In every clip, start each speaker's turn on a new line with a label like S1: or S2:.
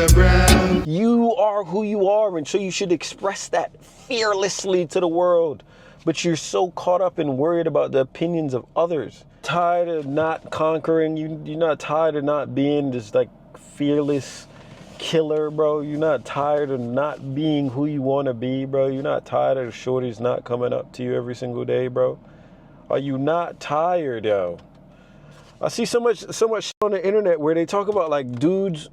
S1: underground.
S2: You are who you are, and so you should express that fearlessly to the world. But you're so caught up and worried about the opinions of others. Tired of not conquering. You're not tired of not being this like fearless killer, bro. You're not tired of not being who you want to be, bro. You're not tired of the shorties not coming up to you every single day, bro. Are you not tired, yo? I see so much shit on the internet where they talk about like dudes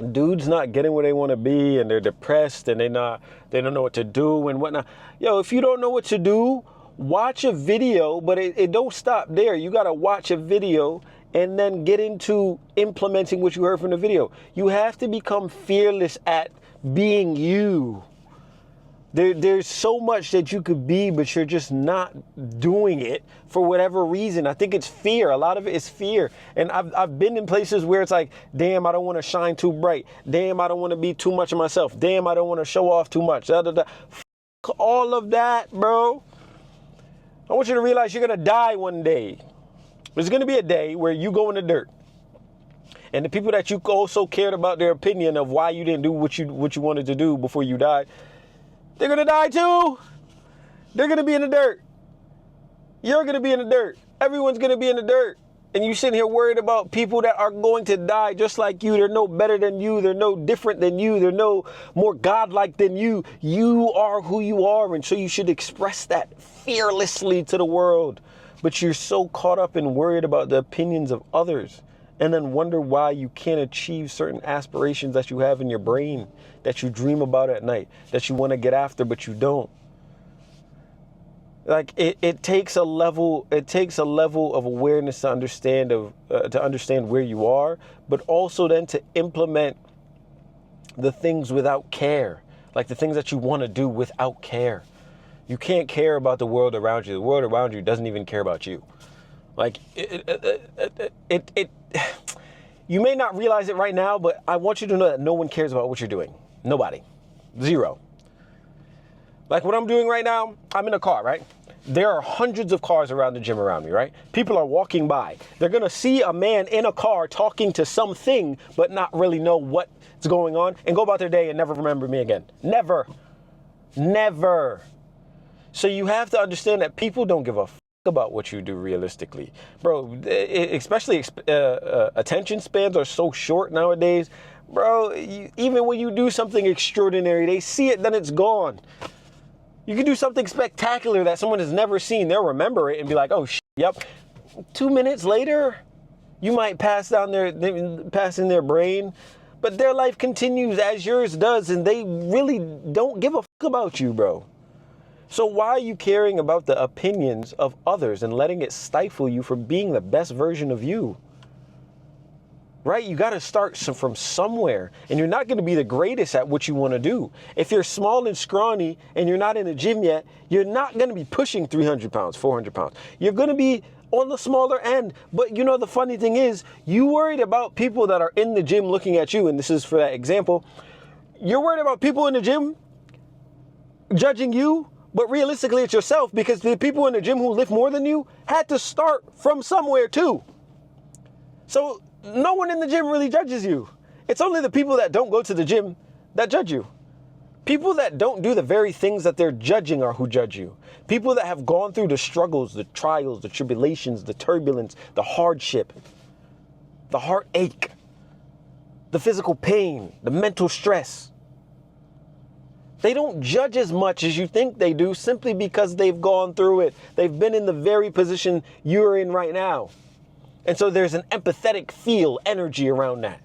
S2: not getting where they want to be, and they're depressed, and they don't know what to do and whatnot. Yo, if you don't know what to do, watch a video, but it don't stop there. You got to watch a video and then get into implementing what you heard from the video. You have to become fearless at being you. There's so much that you could be, but you're just not doing it for whatever reason. I think it's fear. A lot of it is fear. And I've been in places where it's like, damn, I don't want to shine too bright. Damn, I don't want to be too much of myself. Damn, I don't want to show off too much. Fuck all of that, bro. I want you to realize you're going to die one day. There's going to be a day where you go in the dirt. And the people that you also cared about their opinion of why you didn't do what you wanted to do before you died, they're going to die too. They're going to be in the dirt. You're going to be in the dirt. Everyone's going to be in the dirt. And you sitting here worried about people that are going to die just like you. They're no better than you. They're no different than you. They're no more godlike than you. You are who you are. And so you should express that fearlessly to the world. But you're so caught up and worried about the opinions of others, and then wonder why you can't achieve certain aspirations that you have in your brain, that you dream about at night, that you want to get after, but you don't. Like it takes a level of awareness to understand where you are, but also then to implement the things without care, like the things that you want to do without care. You can't care about the world around you. The world around you doesn't even care about you. Like you may not realize it right now, but I want you to know that no one cares about what you're doing. Nobody. Zero. Like what I'm doing right now, I'm in a car, right? There are hundreds of cars around the gym around me, right? People are walking by. They're going to see a man in a car talking to something, but not really know what's going on, and go about their day and never remember me again. Never. Never. So you have to understand that people don't give a f about what you do realistically. Bro, especially attention spans are so short nowadays. Bro, even when you do something extraordinary, they see it, then it's gone. You can do something spectacular that someone has never seen. They'll remember it and be like, oh, yep. 2 minutes later, you might pass in their brain, but their life continues as yours does, and they really don't give a f about you, bro. So why are you caring about the opinions of others and letting it stifle you from being the best version of you? Right? You got to start from somewhere, and you're not going to be the greatest at what you want to do. If you're small and scrawny and you're not in the gym yet, you're not going to be pushing 300 pounds, 400 pounds. You're going to be on the smaller end. But you know, the funny thing is, you worried about people that are in the gym looking at you, and this is for that example. You're worried about people in the gym judging you, but realistically it's yourself, because the people in the gym who lift more than you had to start from somewhere too. So no one in the gym really judges you. It's only the people that don't go to the gym that judge you. People that don't do the very things that they're judging are who judge you. People that have gone through the struggles, the trials, the tribulations, the turbulence, the hardship, the heartache, the physical pain, the mental stress. They don't judge as much as you think they do, simply because they've gone through it. They've been in the very position you're in right now. And so there's an empathetic energy around that.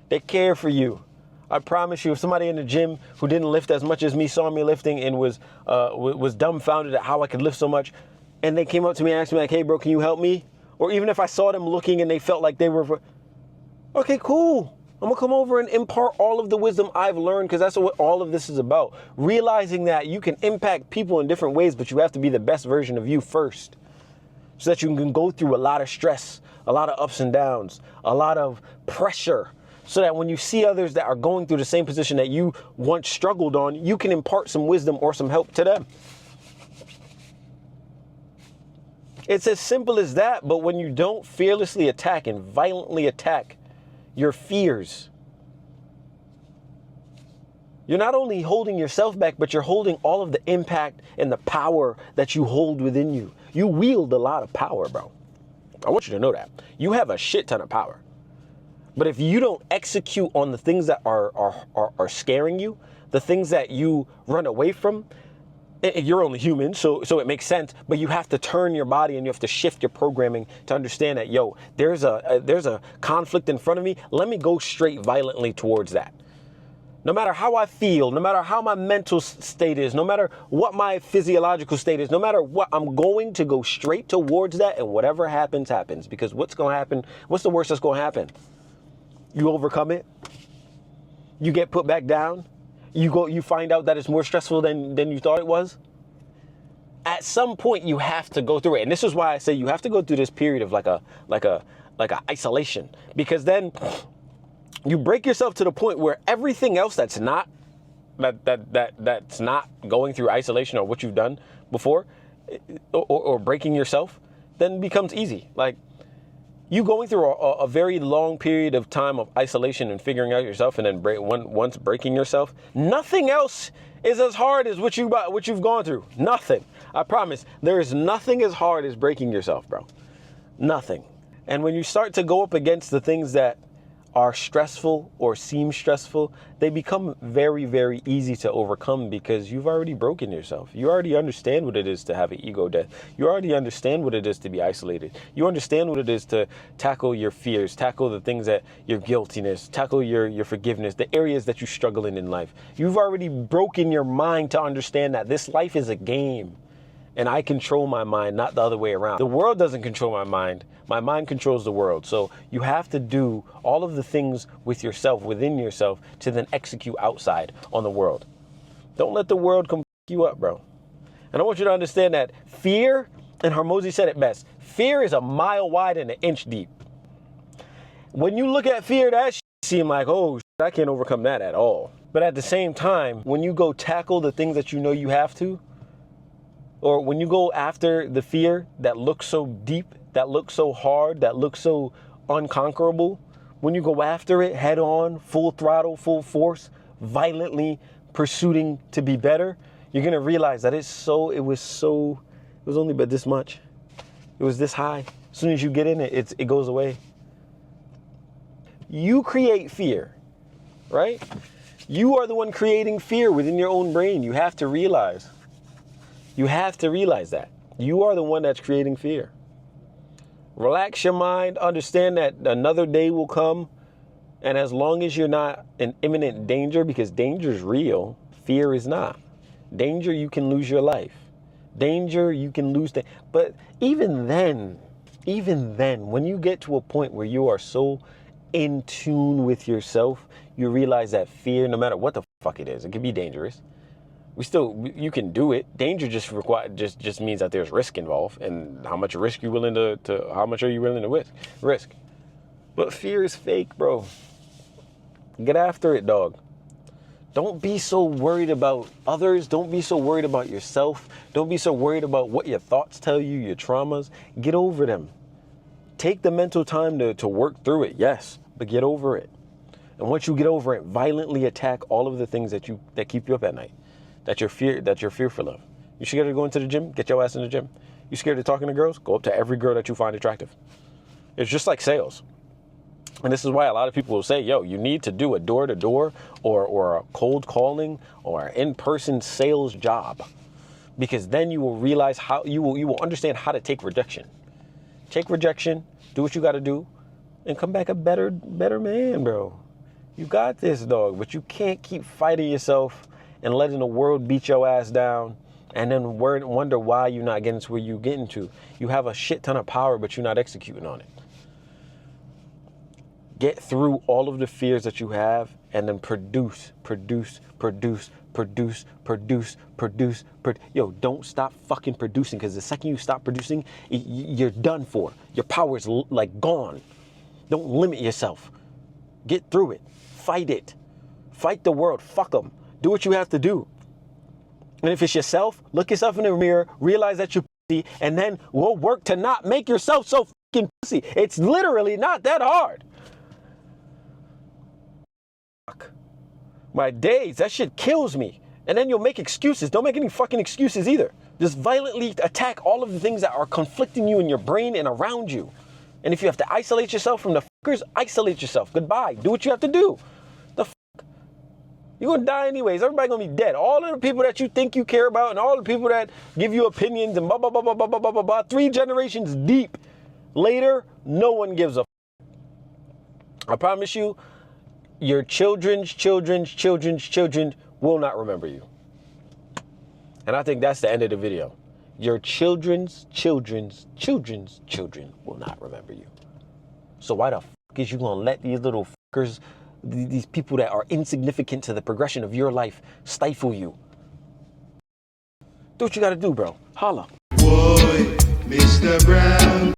S2: They care for you. I promise you, if somebody in the gym who didn't lift as much as me saw me lifting and was dumbfounded at how I could lift so much, and they came up to me and asked me like, hey bro, can you help me? Or even if I saw them looking and they felt like they were, okay, cool. I'm gonna come over and impart all of the wisdom I've learned, because that's what all of this is about. Realizing that you can impact people in different ways, but you have to be the best version of you first, so that you can go through a lot of stress, a lot of ups and downs, a lot of pressure, so that when you see others that are going through the same position that you once struggled on, you can impart some wisdom or some help to them. It's as simple as that. But when you don't fearlessly attack and violently attack your fears, You're not only holding yourself back, but you're holding all of the impact and the power that you hold within you. You wield a lot of power, bro. I want you to know that. You have a shit ton of power. But if you don't execute on the things that are scaring you, the things that you run away from, you're only human, so it makes sense, but you have to turn your body and you have to shift your programming to understand that, yo, there's a conflict in front of me. Let me go straight violently towards that. No matter how I feel, no matter how my mental state is, no matter what my physiological state is, no matter what, I'm going to go straight towards that, and whatever happens, happens. Because what's going to happen? What's the worst that's going to happen? You overcome it. You get put back down. You find out that it's more stressful than you thought it was. At some point, you have to go through it. And this is why I say you have to go through this period of like a isolation. Because then you break yourself to the point where everything else that's not going through isolation or what you've done before or breaking yourself then becomes easy. Like you going through a very long period of time of isolation and figuring out yourself, and then once breaking yourself, nothing else is as hard as what you've gone through. Nothing. I promise. There is nothing as hard as breaking yourself, bro. Nothing. And when you start to go up against the things that are stressful or seem stressful, they become very, very easy to overcome because you've already broken yourself. You already understand what it is to have an ego death. You already understand what it is to be isolated. You understand what it is to tackle your fears, tackle the things that your guiltiness, tackle your forgiveness, the areas that you struggle in life. You've already broken your mind to understand that this life is a game. And I control my mind, not the other way around. The world doesn't control my mind. My mind controls the world. So you have to do all of the things with yourself, within yourself, to then execute outside on the world. Don't let the world come f*** you up, bro. And I want you to understand that fear, and Hormozi said it best, fear is a mile wide and an inch deep. When you look at fear, that shit seem like, oh, shit, I can't overcome that at all. But at the same time, when you go tackle the things that you know you have to, or when you go after the fear that looks so deep, that looks so hard, that looks so unconquerable, when you go after it head on, full throttle, full force, violently pursuing to be better, you're going to realize that it was only but this much. It was this high. As soon as you get in it, it goes away. You create fear, right? You are the one creating fear within your own brain. You have to realize. You have to realize that. You are the one that's creating fear. Relax your mind. Understand that another day will come. And as long as you're not in imminent danger, because danger is real, fear is not. Danger, you can lose your life. Danger, you can lose things. But even then, when you get to a point where you are so in tune with yourself, you realize that fear, no matter what the fuck it is, it can be dangerous. You can do it. Danger just means that there's risk involved, and how much risk you willing how much are you willing to risk? But fear is fake, bro. Get after it, dog. Don't be so worried about others. Don't be so worried about yourself. Don't be so worried about what your thoughts tell you, your traumas. Get over them. Take the mental time to work through it, yes, but get over it. And once you get over it, violently attack all of the things that keep you up at night. That you're fearful of. You scared of going to the gym? Get your ass in the gym. You scared of talking to girls? Go up to every girl that you find attractive. It's just like sales. And this is why a lot of people will say, yo, you need to do a door-to-door or a cold calling or an in-person sales job. Because then you will realize you will understand how to take rejection. Take rejection, do what you got to do, and come back a better man, bro. You got this, dog, but you can't keep fighting yourself and letting the world beat your ass down and then wonder why you're not getting to where you're getting to. You have a shit ton of power, but you're not executing on it. Get through all of the fears that you have and then produce. Yo, don't stop fucking producing, because the second you stop producing, you're done for. Your power is like gone. Don't limit yourself. Get through it. Fight it. Fight the world. Fuck them. Do what you have to do. And if it's yourself, look yourself in the mirror, realize that you're pussy, and then we'll work to not make yourself so fucking pussy. It's literally not that hard. My days, that shit kills me. And then you'll make excuses. Don't make any fucking excuses either. Just violently attack all of the things that are conflicting you in your brain and around you. And if you have to isolate yourself from the fuckers, isolate yourself. Goodbye. Do what you have to do. The fuck? You're gonna die anyways. Everybody gonna be dead. All of the people that you think you care about and all the people that give you opinions and blah, blah, blah, blah, blah, blah, blah, blah, blah, 3 generations deep later, no one gives a fuck. I promise you, your children's children's children's children will not remember you. And I think that's the end of the video. Your children's children's children's children will not remember you. So why the fuck is you gonna let these little fuckers, these people that are insignificant to the progression of your life, stifle you? Do what you gotta do, bro. Holla.
S1: Boy, Mr. Brown.